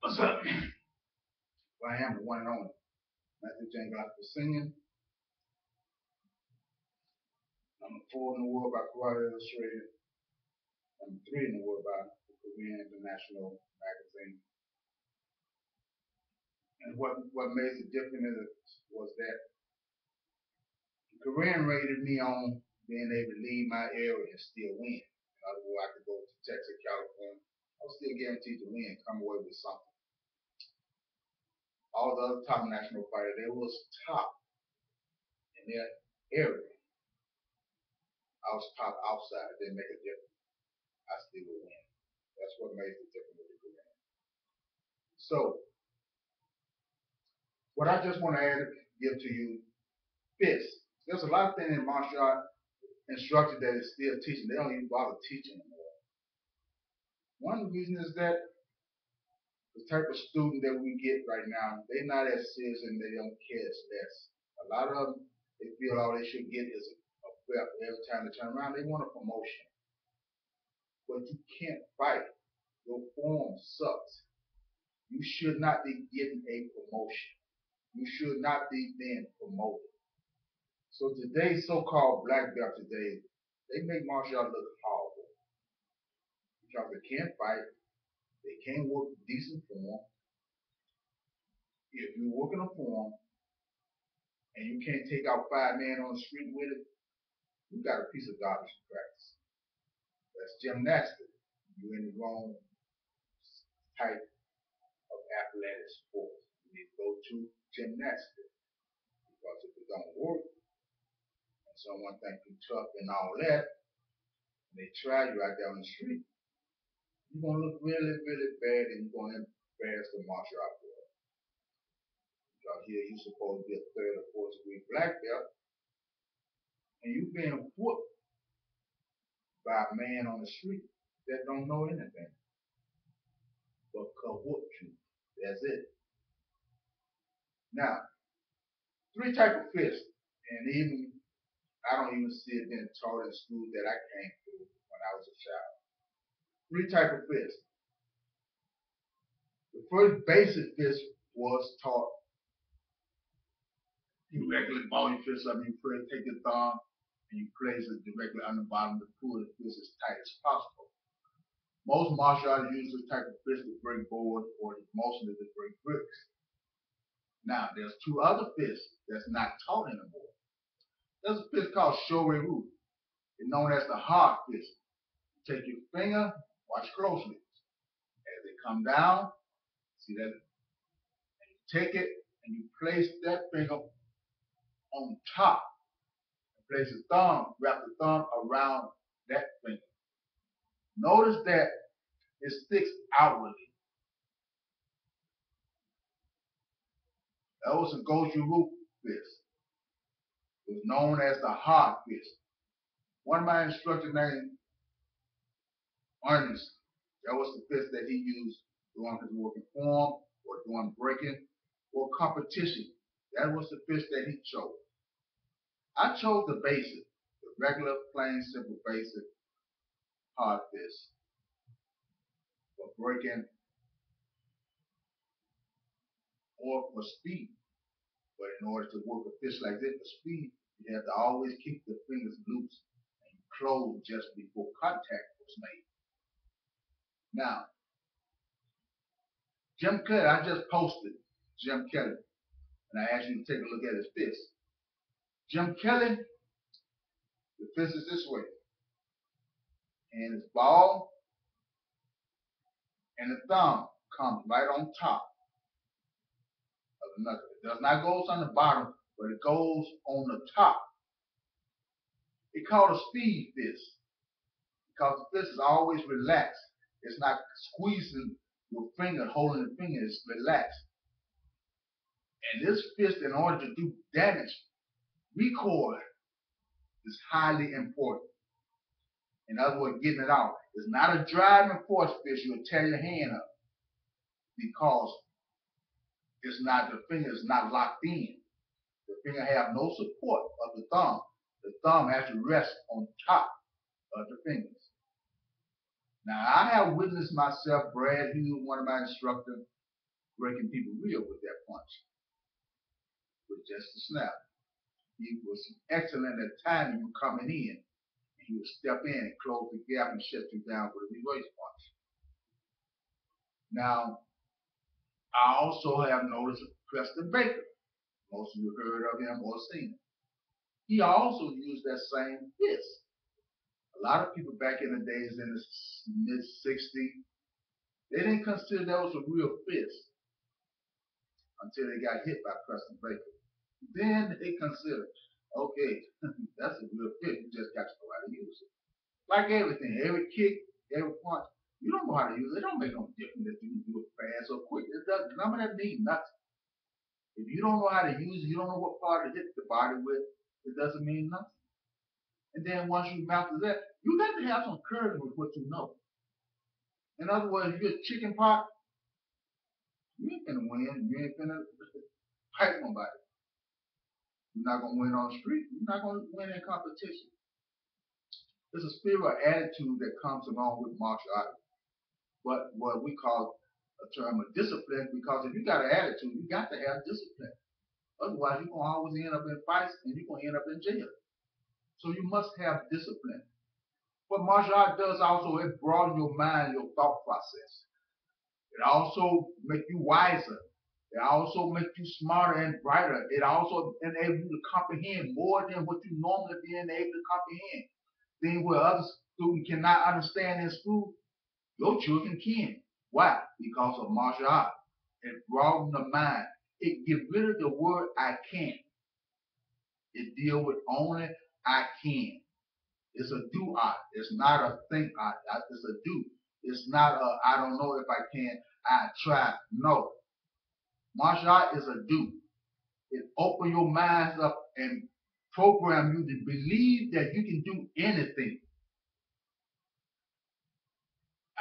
What's up? Well, I am the one and only Matthew Jane Glasper singing. Number 4 in the world by Karate Illustrated. Number 3 in the world by the Korean International Magazine. And what made it different was that the Korean rated me on being able to leave my area and still win. In other words, I could go to Texas, California. I was still guaranteed to win, come away with something. All the other top national fighters, they was top in their area. I was top outside. It didn't make a difference. I still would win. That's what made the difference with the Korean. So, what I just want to give to you, fists. There's a lot of things in martial art instructor that is still teaching. They don't even bother teaching anymore. One reason is that the type of student that we get right now, they're not as serious and they don't care as less. A lot of them, they feel all they should get is a belt. Every time they turn around, they want a promotion. But you can't fight. Your form sucks. You should not be getting a promotion. You should not be being promoted. So today's so-called black belt today, they make martial art look horrible because they can't fight, they can't work decent form. If you work in a form and you can't take out 5 men on the street with it, you got a piece of garbage to practice. That's gymnastics. You're in the wrong type of athletic sport. You need to go to gymnastics because if it don't work, and someone thinks you're tough and all that, and they try you out there on the street, you're going to look really, really bad and you're going to embarrass the martial art world. Because here you're supposed to be a 3rd or 4th degree black belt, and you're being whooped by a man on the street that don't know anything but whoop you. That's it. Now, 3 types of fists, and even I don't even see it being taught in school that I came through when I was a child. 3 types of fists. The first basic fist was taught. You regularly ball your fist up, you take your thumb, and you place it directly on the bottom to pull the fist as tight as possible. Most martial artists use this type of fist to break boards or mostly to break bricks. Now, there's 2 other fists that's not taught anymore. There's a fist called Shoreiru. It's known as the hard fist. You take your finger, watch closely. As they come down, see that? And you take it and you place that finger on top. And place the thumb, wrap the thumb around that finger. Notice that it sticks outwardly. That was a Goju-Ryu fist. It was known as the hard fist. One of my instructors named Ernest, that was the fist that he used during his working form or during breaking or competition. That was the fist that he chose. I chose the basic, the regular, plain, simple, basic hard fist for breaking or for speed. But in order to work a fist like this for speed, you have to always keep the fingers loose and close just before contact was made. Now, Jim Kelly, I just posted Jim Kelly, and I asked you to take a look at his fist. Jim Kelly, the fist is this way, and his ball and the thumb comes right on top of the knuckle. It does not go on the bottom, but it goes on the top. It's called a speed fist because the fist is always relaxed. It's not squeezing your finger, holding the finger. It's relaxed. And this fist, in order to do damage, recoil is highly important. In other words, getting it out. It's not a driving force fist. You'll tear your hand up because it's not, the finger is not locked in. The finger have no support of the thumb. The thumb has to rest on top of the fingers. Now, I have witnessed myself, Brad Hughes, one of my instructors, breaking people real with that punch, with just a snap. He was excellent at timing you coming in. He would step in and close the gap and shut you down with a reverse punch. Now, I also have noticed Preston Baker. Most of you have heard of him or seen him. He also used that same fist. A lot of people back in the days in the mid-60s, they didn't consider that was a real fist until they got hit by Preston Baker. Then they considered, okay, that's a real fist. You just got to know how to use it. Like everything, every kick, every punch, you don't know how to use it. It don't make no difference if you can do it fast or quick. It doesn't. None of that means nothing. If you don't know how to use it, you don't know what part to hit the body with, it doesn't mean nothing. And then once you master that, you got to have some courage with what you know. In other words, if you're a chicken pot, you ain't finna win. You ain't finna fight nobody. You're not gonna win on the street. You're not gonna win in competition. There's a spirit of attitude that comes along with martial arts. But what we call a term of discipline, because if you got an attitude, you got to have discipline. Otherwise, you're gonna always end up in fights and you're gonna end up in jail. So you must have discipline. What martial art does also, it broadens your mind, your thought process. It also makes you wiser. It also makes you smarter and brighter. It also enables you to comprehend more than what you normally being able to comprehend. Things where other students cannot understand in school, your children can. Why? Because of martial art. It broadens the mind. It gets rid of the word I can't. It deals with only I can. It's a do art. It's not a think art. It's a do. It's not a I don't know if I can. I try. No. Martial art is a do. It opens your minds up and program you to believe that you can do anything.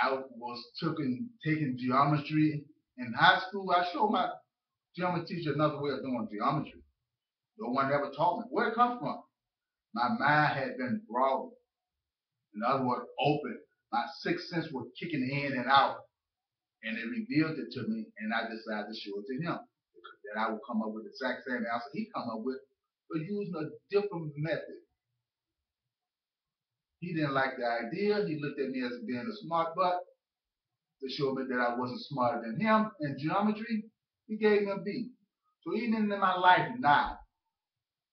I was taking geometry in high school. I showed my geometry teacher another way of doing geometry. No one ever taught me. Where it come from? My mind had been broadened. In other words, open. My sixth sense was kicking in and out. And it revealed it to me, and I decided to show it to him. That I would come up with the exact same answer he come up with, but using a different method. He didn't like the idea. He looked at me as being a smart butt to show me that I wasn't smarter than him in geometry. He gave me a B. So even in my life now,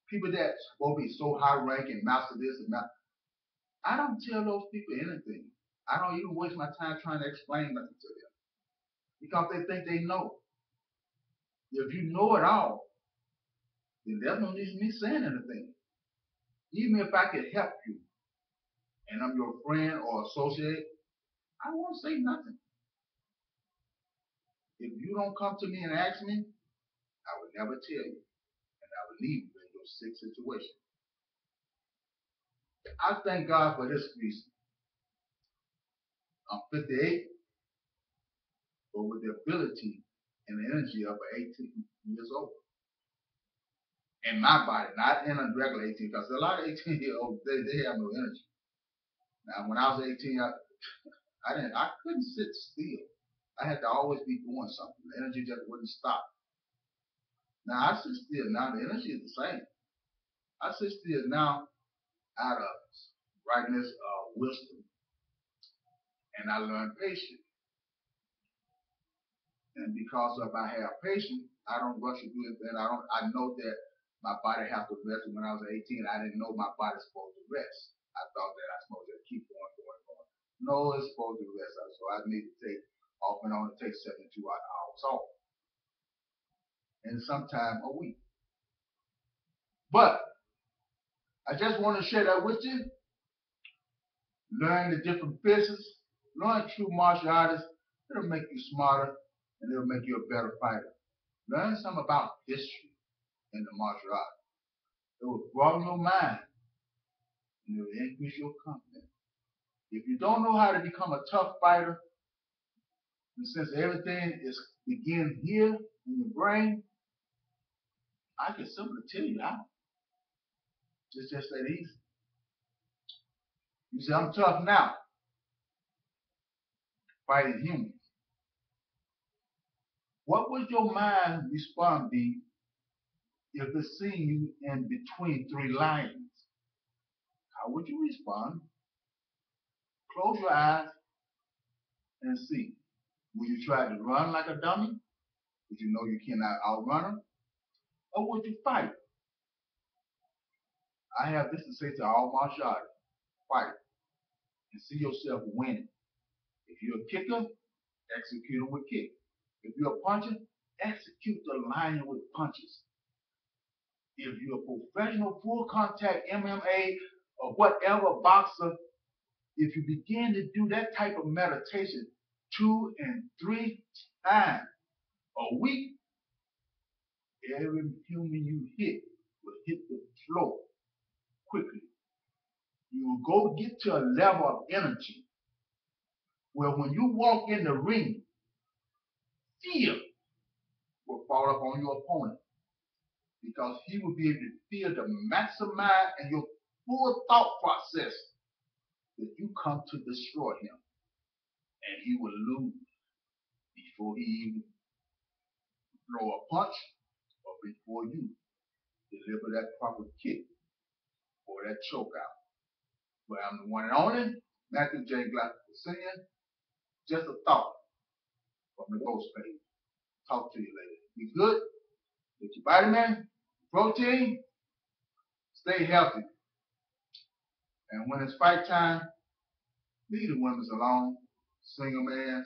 people that will be so high ranking, master this and that, I don't tell those people anything. I don't even waste my time trying to explain nothing to them because they think they know. If you know it all, then there's no need of me saying anything. Even if I could help you and I'm your friend or associate, I won't say nothing. If you don't come to me and ask me, I would never tell you. And I would leave you in your sick situation. I thank God for this reason. I'm 58, but with the ability and the energy of an 18 years old. In my body, not in a regular 18, because a lot of 18-year-olds, they have no energy. Now, when I was 18, I couldn't sit still. I had to always be doing something. The energy just wouldn't stop. Now I sit still now. The energy is the same. I sit still now out of rightness, wisdom, and I learned patience. And because of I have patience, I don't rush to do anything. I know that my body has to rest. When I was 18, I didn't know my body's supposed to rest. I thought that I was supposed to keep going. No, it's supposed to rest. So I need to take off and on to take 72 hours off. And sometime a week. But I just want to share that with you. Learn the different business. Learn true martial artists. It'll make you smarter and it'll make you a better fighter. Learn something about history in the martial arts. It will broaden your mind and it will increase your confidence. If you don't know how to become a tough fighter, and since everything is begin here in your brain, I can simply tell you how. It's just that easy. You say, I'm tough now, fighting humans. What would your mind response be if it seen you in between three lions? How would you respond? Close your eyes and see. Would you try to run like a dummy? Would you know you cannot outrun them? Or would you fight? I have this to say to all martial artists. Fight and see yourself winning. If you're a kicker, execute them with kick. If you're a puncher, execute the lion with punches. If you're a professional full contact MMA or whatever boxer, if you begin to do that type of meditation 2 and 3 times a week, every human you hit will hit the floor quickly. You will go get to a level of energy where when you walk in the ring, fear will fall upon your opponent because he will be able to feel the maximize and your full thought process that you come to destroy him, and he will lose before he even throw a punch or before you deliver that proper kick or that choke out. But I'm the one and only Matthew J. Glasper Sr. Just a thought from the ghost page. Talk to you later. Be good. Get your vitamin, protein, stay healthy. And when it's fight time, leave the women alone. Single men,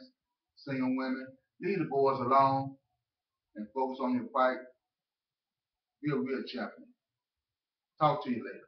single women, leave the boys alone and focus on your fight. Be a real champion. Talk to you later.